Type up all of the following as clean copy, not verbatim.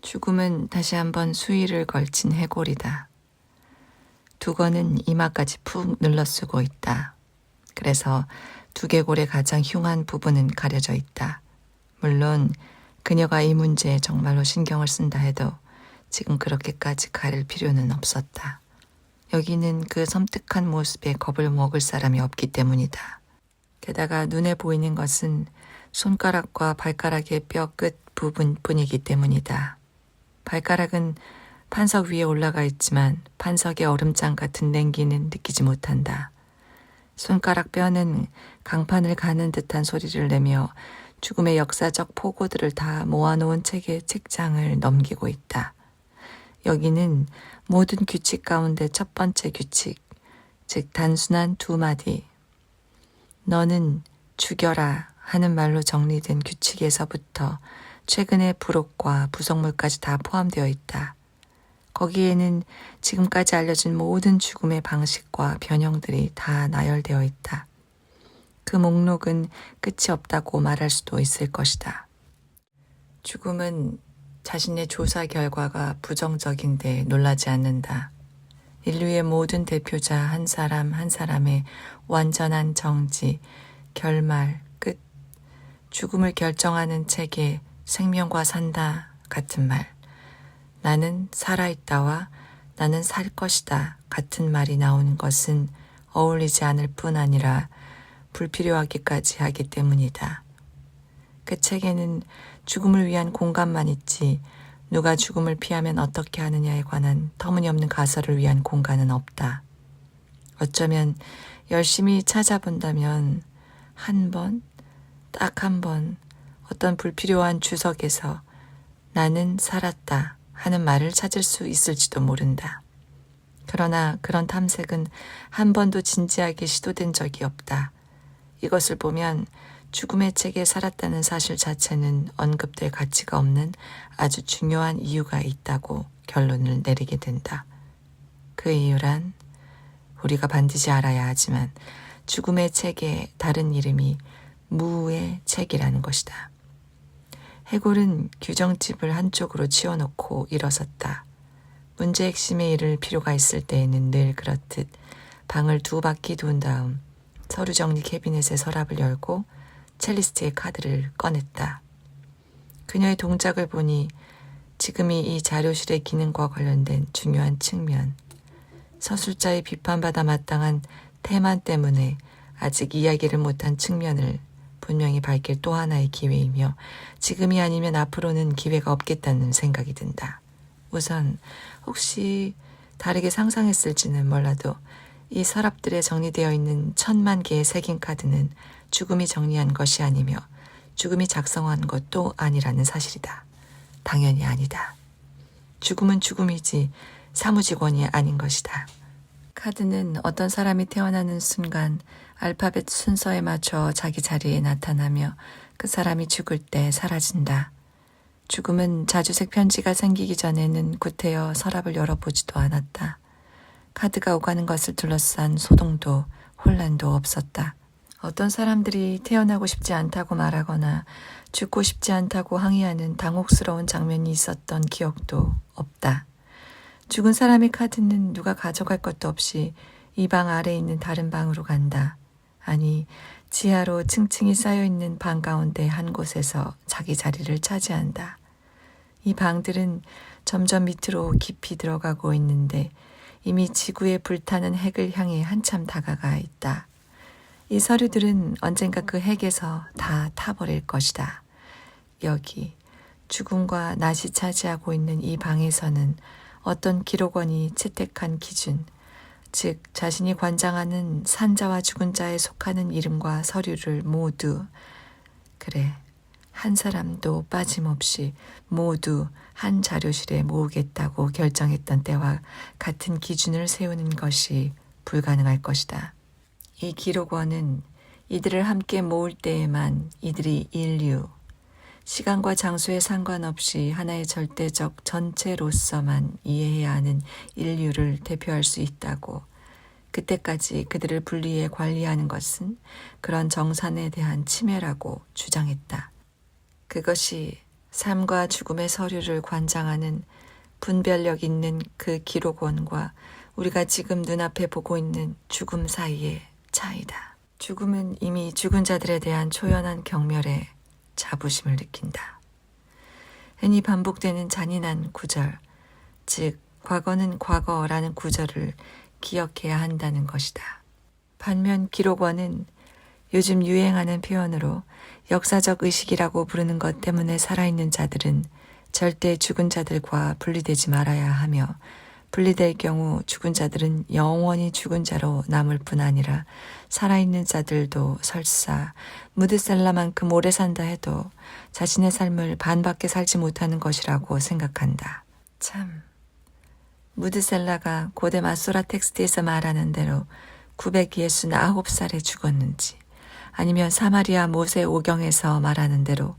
죽음은 다시 한번 수위를 걸친 해골이다. 두건은 이마까지 푹 눌러쓰고 있다. 그래서 두개골의 가장 흉한 부분은 가려져 있다. 물론 그녀가 이 문제에 정말로 신경을 쓴다 해도 지금 그렇게까지 가릴 필요는 없었다. 여기는 그 섬뜩한 모습에 겁을 먹을 사람이 없기 때문이다. 게다가 눈에 보이는 것은 손가락과 발가락의 뼈 끝 부분뿐이기 때문이다. 발가락은 판석 위에 올라가 있지만 판석의 얼음장 같은 냉기는 느끼지 못한다. 손가락 뼈는 강판을 가는 듯한 소리를 내며 죽음의 역사적 포고들을 다 모아놓은 책의 책장을 넘기고 있다. 여기는 모든 규칙 가운데 첫 번째 규칙, 즉 단순한 두 마디. 너는 죽여라 하는 말로 정리된 규칙에서부터 최근의 부록과 부속물까지 다 포함되어 있다. 거기에는 지금까지 알려진 모든 죽음의 방식과 변형들이 다 나열되어 있다. 그 목록은 끝이 없다고 말할 수도 있을 것이다. 죽음은 자신의 조사 결과가 부정적인데 놀라지 않는다. 인류의 모든 대표자 한 사람 한 사람의 완전한 정지, 결말, 끝, 죽음을 결정하는 책에 생명과 산다 같은 말, 나는 살아있다와 나는 살 것이다 같은 말이 나오는 것은 어울리지 않을 뿐 아니라 불필요하기까지 하기 때문이다. 그 책에는 죽음을 위한 공간만 있지 누가 죽음을 피하면 어떻게 하느냐에 관한 터무니없는 가설을 위한 공간은 없다. 어쩌면 열심히 찾아본다면 한 번, 딱 한 번 어떤 불필요한 주석에서 나는 살았다 하는 말을 찾을 수 있을지도 모른다. 그러나 그런 탐색은 한 번도 진지하게 시도된 적이 없다. 이것을 보면 죽음의 책에 살았다는 사실 자체는 언급될 가치가 없는 아주 중요한 이유가 있다고 결론을 내리게 된다. 그 이유란 우리가 반드시 알아야 하지만 죽음의 책의 다른 이름이 무의 책이라는 것이다. 해골은 규정집을 한쪽으로 치워놓고 일어섰다. 문제 핵심에 이를 필요가 있을 때에는 늘 그렇듯 방을 2바퀴 돈 다음 서류 정리 캐비넷의 서랍을 열고 첼리스트의 카드를 꺼냈다. 그녀의 동작을 보니 지금이 이 자료실의 기능과 관련된 중요한 측면, 서술자의 비판받아 마땅한 태만 때문에 아직 이야기를 못한 측면을 분명히 밝힐 또 하나의 기회이며 지금이 아니면 앞으로는 기회가 없겠다는 생각이 든다. 우선 혹시 다르게 상상했을지는 몰라도 이 서랍들에 정리되어 있는 1000만 개의 색인 카드는 죽음이 정리한 것이 아니며 죽음이 작성한 것도 아니라는 사실이다. 당연히 아니다. 죽음은 죽음이지 사무직원이 아닌 것이다. 카드는 어떤 사람이 태어나는 순간 알파벳 순서에 맞춰 자기 자리에 나타나며 그 사람이 죽을 때 사라진다. 죽음은 자주색 편지가 생기기 전에는 구태여 서랍을 열어보지도 않았다. 카드가 오가는 것을 둘러싼 소동도 혼란도 없었다. 어떤 사람들이 태어나고 싶지 않다고 말하거나 죽고 싶지 않다고 항의하는 당혹스러운 장면이 있었던 기억도 없다. 죽은 사람의 카드는 누가 가져갈 것도 없이 이 방 아래에 있는 다른 방으로 간다. 아니, 지하로 층층이 쌓여있는 방 가운데 한 곳에서 자기 자리를 차지한다. 이 방들은 점점 밑으로 깊이 들어가고 있는데 이미 지구에 불타는 핵을 향해 한참 다가가 있다. 이 서류들은 언젠가 그 핵에서 다 타버릴 것이다. 여기 죽음과 낫이 차지하고 있는 이 방에서는 어떤 기록원이 채택한 기준, 즉 자신이 관장하는 산자와 죽은 자에 속하는 이름과 서류를 모두, 그래, 한 사람도 빠짐없이 모두 한 자료실에 모으겠다고 결정했던 때와 같은 기준을 세우는 것이 불가능할 것이다. 이 기록원은 이들을 함께 모을 때에만 이들이 인류, 시간과 장소에 상관없이 하나의 절대적 전체로서만 이해해야 하는 인류를 대표할 수 있다고, 그때까지 그들을 분리해 관리하는 것은 그런 정산에 대한 침해라고 주장했다. 그것이 삶과 죽음의 서류를 관장하는 분별력 있는 그 기록원과 우리가 지금 눈앞에 보고 있는 죽음 사이의 차이다. 죽음은 이미 죽은 자들에 대한 초연한 경멸에 자부심을 느낀다. 흔히 반복되는 잔인한 구절, 즉 과거는 과거라는 구절을 기억해야 한다는 것이다. 반면 기록원은 요즘 유행하는 표현으로 역사적 의식이라고 부르는 것 때문에 살아있는 자들은 절대 죽은 자들과 분리되지 말아야 하며 분리될 경우 죽은 자들은 영원히 죽은 자로 남을 뿐 아니라 살아있는 자들도 설사 무드셀라만큼 오래 산다 해도 자신의 삶을 반밖에 살지 못하는 것이라고 생각한다. 참, 무드셀라가 고대 마소라 텍스트에서 말하는 대로 969살에 죽었는지 아니면 사마리아 모세 오경에서 말하는 대로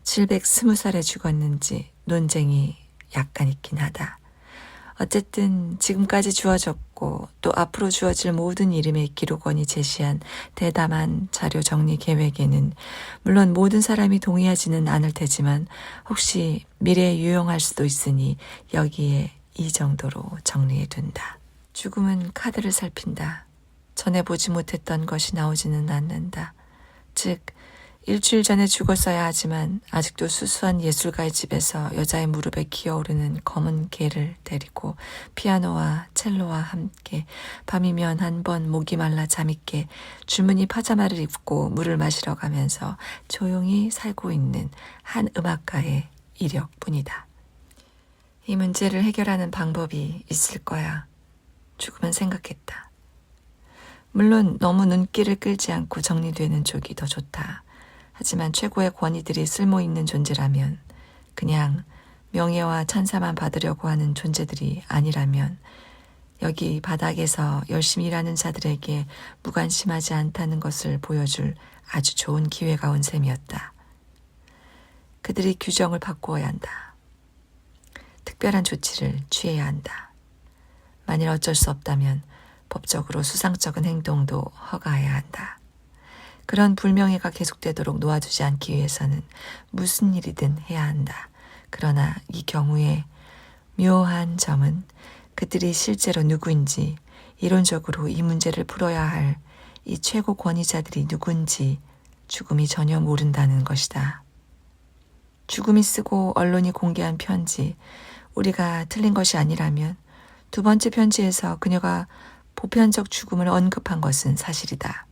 720살에 죽었는지 논쟁이 약간 있긴 하다. 어쨌든 지금까지 주어졌고 또 앞으로 주어질 모든 이름의 기록원이 제시한 대담한 자료 정리 계획에는 물론 모든 사람이 동의하지는 않을 테지만 혹시 미래에 유용할 수도 있으니 여기에 이 정도로 정리해둔다. 죽음은 카드를 살핀다. 전에 보지 못했던 것이 나오지는 않는다. 즉 일주일 전에 죽었어야 하지만 아직도 수수한 예술가의 집에서 여자의 무릎에 기어오르는 검은 개를 데리고 피아노와 첼로와 함께 밤이면 한 번 목이 말라 잠이 깨 줄무늬 파자마를 입고 물을 마시러 가면서 조용히 살고 있는 한 음악가의 이력뿐이다. 이 문제를 해결하는 방법이 있을 거야. 죽음은 생각했다. 물론 너무 눈길을 끌지 않고 정리되는 쪽이 더 좋다. 하지만 최고의 권위들이 쓸모있는 존재라면, 그냥 명예와 찬사만 받으려고 하는 존재들이 아니라면 여기 바닥에서 열심히 일하는 자들에게 무관심하지 않다는 것을 보여줄 아주 좋은 기회가 온 셈이었다. 그들이 규정을 바꾸어야 한다. 특별한 조치를 취해야 한다. 만일 어쩔 수 없다면 법적으로 수상쩍은 행동도 허가해야 한다. 그런 불명예가 계속되도록 놓아두지 않기 위해서는 무슨 일이든 해야 한다. 그러나 이 경우에 묘한 점은 그들이 실제로 누구인지, 이론적으로 이 문제를 풀어야 할 이 최고 권위자들이 누군지 죽음이 전혀 모른다는 것이다. 죽음이 쓰고 언론이 공개한 편지, 우리가 틀린 것이 아니라면 두 번째 편지에서 그녀가 보편적 죽음을 언급한 것은 사실이다.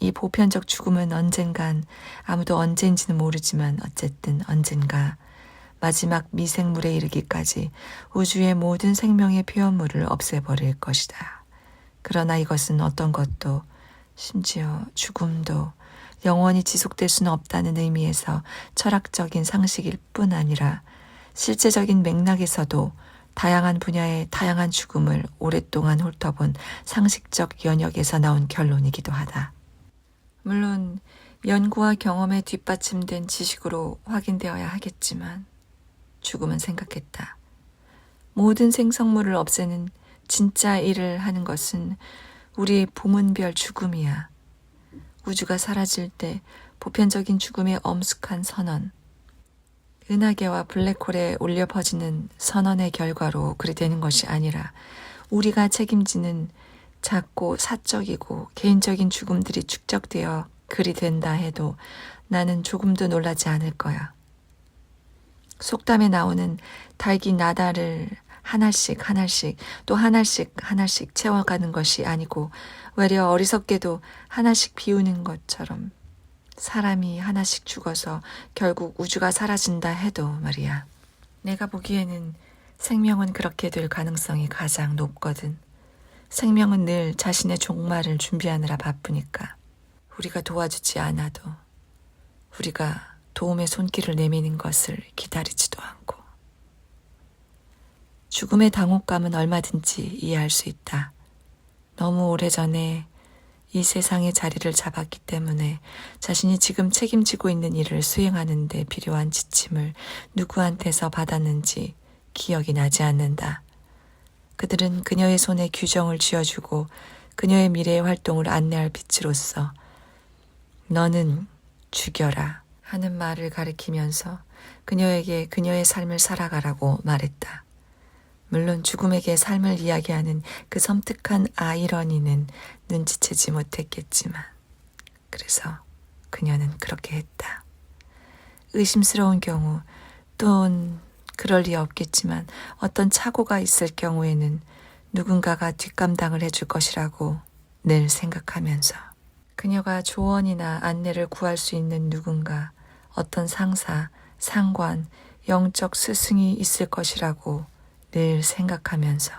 이 보편적 죽음은 언젠간, 아무도 언제인지는 모르지만 어쨌든 언젠가 마지막 미생물에 이르기까지 우주의 모든 생명의 표현물을 없애버릴 것이다. 그러나 이것은 어떤 것도, 심지어 죽음도 영원히 지속될 수는 없다는 의미에서 철학적인 상식일 뿐 아니라 실제적인 맥락에서도 다양한 분야의 다양한 죽음을 오랫동안 훑어본 상식적 연역에서 나온 결론이기도 하다. 물론 연구와 경험에 뒷받침된 지식으로 확인되어야 하겠지만 죽음은 생각했다. 모든 생성물을 없애는 진짜 일을 하는 것은 우리의 부문별 죽음이야. 우주가 사라질 때 보편적인 죽음의 엄숙한 선언, 은하계와 블랙홀에 울려 퍼지는 선언의 결과로 그리 되는 것이 아니라 우리가 책임지는 작고 사적이고 개인적인 죽음들이 축적되어 그리 된다 해도 나는 조금도 놀라지 않을 거야. 속담에 나오는 닭이 나다를 하나씩 또 하나씩 채워가는 것이 아니고 외려 어리석게도 하나씩 비우는 것처럼 사람이 하나씩 죽어서 결국 우주가 사라진다 해도 말이야. 내가 보기에는 생명은 그렇게 될 가능성이 가장 높거든. 생명은 늘 자신의 종말을 준비하느라 바쁘니까 우리가 도와주지 않아도 우리가 도움의 손길을 내미는 것을 기다리지도 않고. 죽음의 당혹감은 얼마든지 이해할 수 있다. 너무 오래전에 이 세상의 자리를 잡았기 때문에 자신이 지금 책임지고 있는 일을 수행하는 데 필요한 지침을 누구한테서 받았는지 기억이 나지 않는다. 그들은 그녀의 손에 규정을 쥐어주고 그녀의 미래의 활동을 안내할 빛으로서 너는 죽여라 하는 말을 가리키면서 그녀에게 그녀의 삶을 살아가라고 말했다. 물론 죽음에게 삶을 이야기하는 그 섬뜩한 아이러니는 눈치채지 못했겠지만 그래서 그녀는 그렇게 했다. 의심스러운 경우 또는 그럴 리 없겠지만 어떤 착오가 있을 경우에는 누군가가 뒷감당을 해줄 것이라고 늘 생각하면서 그녀가 조언이나 안내를 구할 수 있는 누군가, 어떤 상사, 상관, 영적 스승이 있을 것이라고 늘 생각하면서